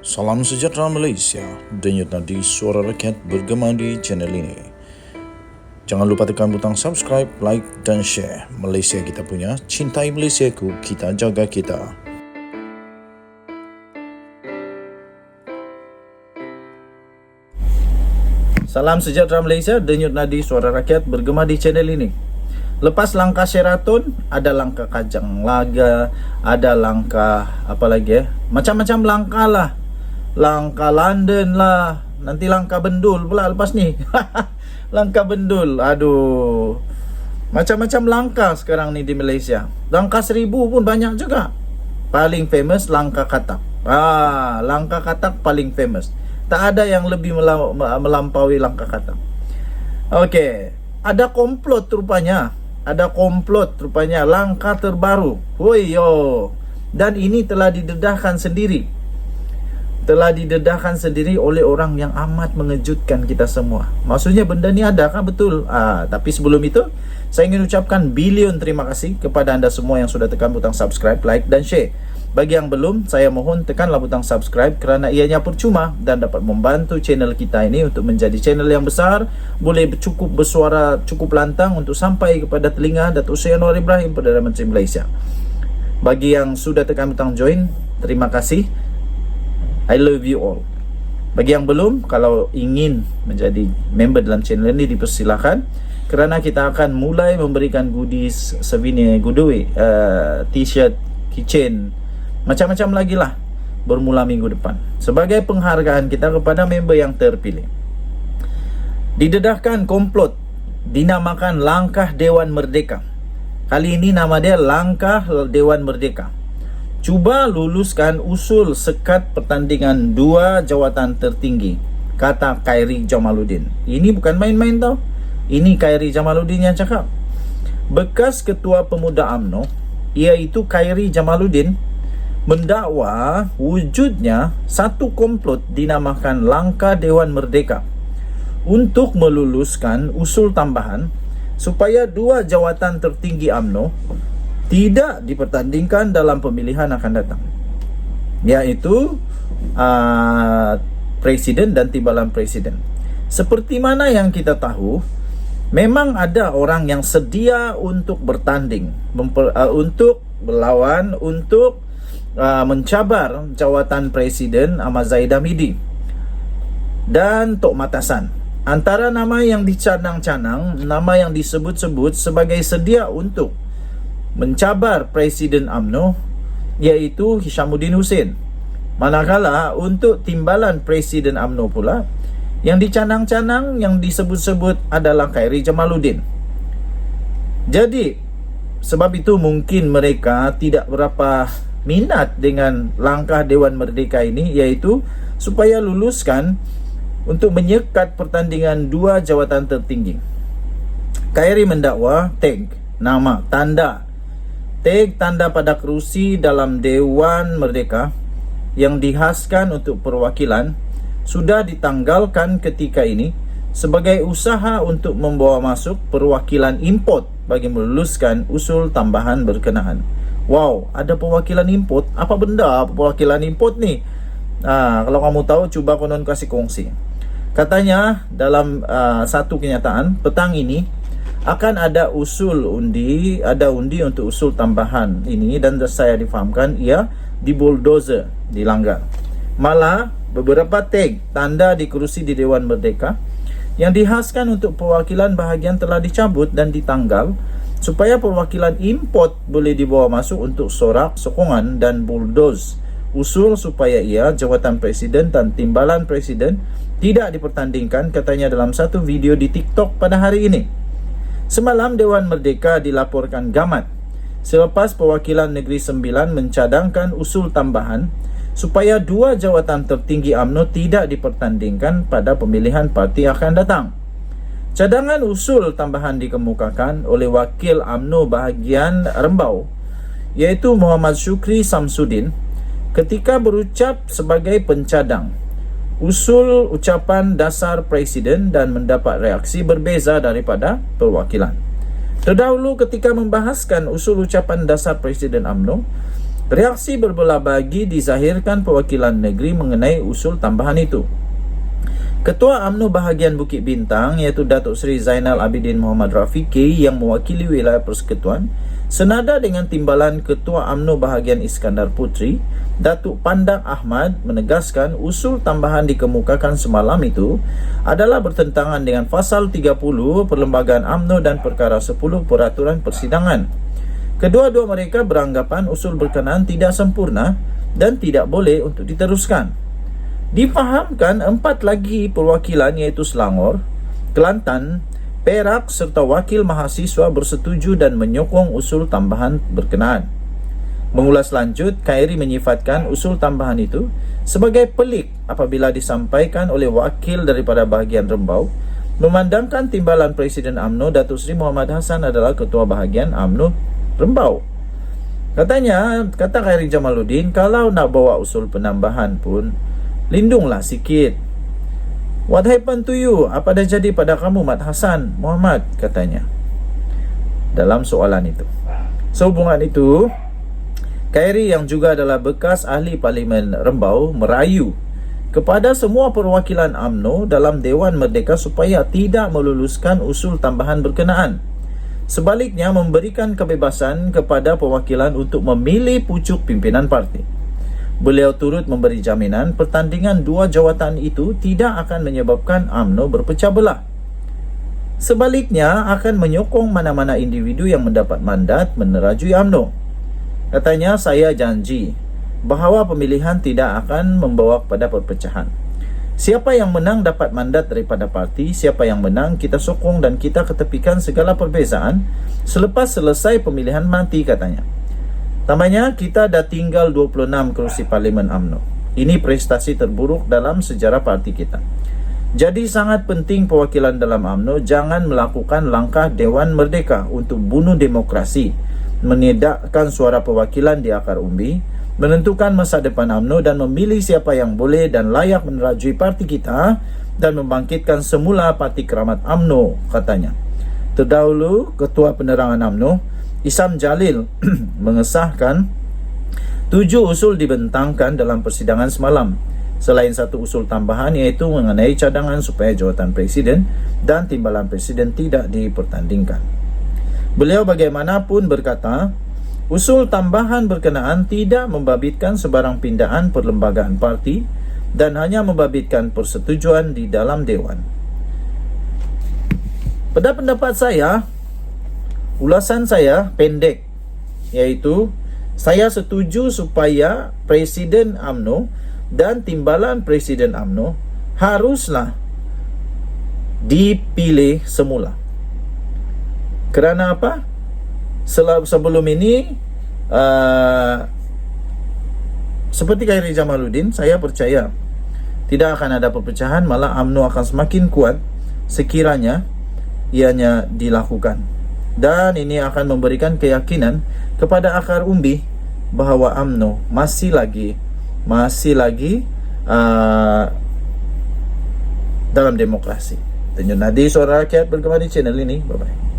Salam sejahtera Malaysia, denyut nadi suara rakyat bergema di channel ini. Jangan lupa tekan butang subscribe, like dan share. Malaysia kita punya, cintai Malaysiaku, kita jaga kita. Salam sejahtera Malaysia, denyut nadi suara rakyat bergema di channel ini. Lepas langkah Sheraton, ada langkah Kajang Laga, ada langkah apa lagi macam-macam langkah lah. Langkah London lah, nanti langkah Bendul pula lepas ni. Langkah Bendul, aduh. Macam-macam langkah sekarang ni di Malaysia. Langkah 1000 pun banyak juga. Paling famous langkah Katak. Langkah Katak paling famous. Tak ada yang lebih melampaui langkah Katak. Okey, ada komplot rupanya. Ada komplot rupanya, langkah terbaru. Woi yo. Dan ini telah didedahkan sendiri. Telah didedahkan sendiri oleh orang yang amat mengejutkan kita semua. Maksudnya benda ni ada kan, betul? Tapi sebelum itu, saya ingin ucapkan bilion terima kasih kepada anda semua yang sudah tekan butang subscribe, like dan share. Bagi yang belum, saya mohon tekanlah butang subscribe kerana ianya percuma dan dapat membantu channel kita ini untuk menjadi channel yang besar, boleh cukup bersuara cukup lantang untuk sampai kepada telinga Datuk Seri Anwar Ibrahim, Perdana Menteri Malaysia. Bagi yang sudah tekan butang join, terima kasih. I love you all. Bagi yang belum, kalau ingin menjadi member dalam channel ini, dipersilakan kerana kita akan mulai memberikan goodies, souvenir, goodie, t-shirt, keychain, macam-macam lagi lah bermula minggu depan sebagai penghargaan kita kepada member yang terpilih. Didedahkan komplot dinamakan Langkah Dewan Merdeka. Kali ini nama dia Langkah Dewan Merdeka. Cuba luluskan usul sekat pertandingan 2 jawatan tertinggi, kata Khairy Jamaluddin. Ini bukan main-main tau. Ini Khairy Jamaluddin yang cakap. Bekas Ketua Pemuda UMNO, iaitu Khairy Jamaluddin, mendakwa wujudnya satu komplot dinamakan Langkah Dewan Merdeka untuk meluluskan usul tambahan supaya 2 jawatan tertinggi UMNO tidak dipertandingkan dalam pemilihan akan datang, iaitu Presiden dan Timbalan Presiden. Seperti mana yang kita tahu, memang ada orang yang sedia untuk bertanding, untuk berlawan, untuk mencabar jawatan Presiden Ahmad Zahid Hamidi dan Tok Matasan. Antara nama yang dicanang-canang, nama yang disebut-sebut sebagai sedia untuk mencabar Presiden UMNO, iaitu Hishamuddin Hussein. Manakala untuk Timbalan Presiden UMNO pula, yang dicanang-canang, yang disebut-sebut adalah Khairy Jamaluddin. Jadi, sebab itu mungkin mereka tidak berapa minat dengan Langkah Dewan Merdeka ini, iaitu supaya luluskan untuk menyekat pertandingan 2 jawatan tertinggi. Khairy mendakwa tag nama tanda pada kerusi dalam Dewan Merdeka yang dihaskan untuk perwakilan sudah ditanggalkan ketika ini sebagai usaha untuk membawa masuk perwakilan import bagi meluluskan usul tambahan berkenaan. Wow, ada perwakilan import? Apa benda perwakilan import ni? Kalau kamu tahu, cuba konon kasih kongsi. Katanya dalam satu kenyataan petang ini akan ada usul undi, untuk usul tambahan ini, dan saya difahamkan ia di bulldozer, dilanggar. Malah beberapa tag tanda di kerusi di Dewan Merdeka yang dihaskan untuk perwakilan bahagian telah dicabut dan ditanggal supaya perwakilan import boleh dibawa masuk untuk sorak, sokongan dan bulldoze usul supaya ia, jawatan Presiden dan Timbalan Presiden tidak dipertandingkan, katanya dalam satu video di TikTok pada hari ini. Semalam Dewan Merdeka dilaporkan gamat selepas Perwakilan Negeri Sembilan mencadangkan usul tambahan supaya 2 jawatan tertinggi UMNO tidak dipertandingkan pada pemilihan parti akan datang. Cadangan usul tambahan dikemukakan oleh Wakil UMNO bahagian Rembau, iaitu Muhammad Syukri Samsudin, ketika berucap sebagai pencadang usul ucapan dasar Presiden dan mendapat reaksi berbeza daripada perwakilan. Terdahulu ketika membahaskan usul ucapan dasar Presiden UMNO, Reaksi berbelah bagi dizahirkan perwakilan negeri mengenai usul tambahan itu. Ketua UMNO bahagian Bukit Bintang iaitu Datuk Seri Zainal Abidin Muhammad Rafiqi yang mewakili wilayah persekutuan, senada dengan timbalan Ketua UMNO bahagian Iskandar Puteri, Datuk Pandak Ahmad menegaskan usul tambahan dikemukakan semalam itu adalah bertentangan dengan Fasal 30 Perlembagaan UMNO dan Perkara 10 Peraturan Persidangan. Kedua-dua mereka beranggapan usul berkenaan tidak sempurna dan tidak boleh untuk diteruskan. Difahamkan 4 lagi perwakilan iaitu Selangor, Kelantan, Perak serta wakil mahasiswa bersetuju dan menyokong usul tambahan berkenaan. Mengulas lanjut, Khairi menyifatkan usul tambahan itu sebagai pelik apabila disampaikan oleh wakil daripada bahagian Rembau, memandangkan timbalan Presiden UMNO Datuk Seri Muhammad Hassan adalah Ketua Bahagian UMNO Rembau. Kata Khairi Jamaluddin, kalau nak bawa usul penambahan pun, lindunglah sikit. What happened to you? Apa dah jadi pada kamu, Mat Hassan Muhammad? Katanya dalam soalan itu. Sehubungan itu, Khairi yang juga adalah bekas ahli Parlimen Rembau merayu kepada semua perwakilan UMNO dalam Dewan Merdeka supaya tidak meluluskan usul tambahan berkenaan. Sebaliknya, memberikan kebebasan kepada perwakilan untuk memilih pucuk pimpinan parti. Beliau turut memberi jaminan pertandingan dua jawatan itu tidak akan menyebabkan UMNO berpecah belah. Sebaliknya, akan menyokong mana-mana individu yang mendapat mandat menerajui UMNO. Katanya, saya janji bahawa pemilihan tidak akan membawa kepada perpecahan. Siapa yang menang dapat mandat daripada parti, siapa yang menang kita sokong dan kita ketepikan segala perbezaan selepas selesai pemilihan nanti, katanya. Tambahnya, kita dah tinggal 26 kerusi Parlimen UMNO. Ini prestasi terburuk dalam sejarah parti kita. Jadi sangat penting perwakilan dalam UMNO jangan melakukan langkah Dewan Merdeka untuk bunuh demokrasi, menidakkan suara perwakilan di akar umbi, menentukan masa depan UMNO dan memilih siapa yang boleh dan layak menerajui parti kita dan membangkitkan semula Parti Keramat UMNO, katanya. Terdahulu, Ketua Penerangan UMNO Isam Jalil mengesahkan 7 usul dibentangkan dalam persidangan semalam, selain satu usul tambahan iaitu mengenai cadangan supaya jawatan Presiden dan timbalan Presiden tidak dipertandingkan. Beliau bagaimanapun berkata, usul tambahan berkenaan tidak membabitkan sebarang pindaan perlembagaan parti dan hanya membabitkan persetujuan di dalam Dewan. Pada pendapat saya, ulasan saya pendek, iaitu saya setuju supaya Presiden UMNO dan timbalan Presiden UMNO haruslah dipilih semula. Kerana apa? Sebelum ini seperti Khairi Jamaluddin, saya percaya tidak akan ada perpecahan, malah UMNO akan semakin kuat sekiranya ianya dilakukan. Dan ini akan memberikan keyakinan kepada akar umbi bahawa UMNO masih lagi dalam demokrasi. Tunjuk Nadi, Suara Rakyat bergema di channel ini. Bye-bye.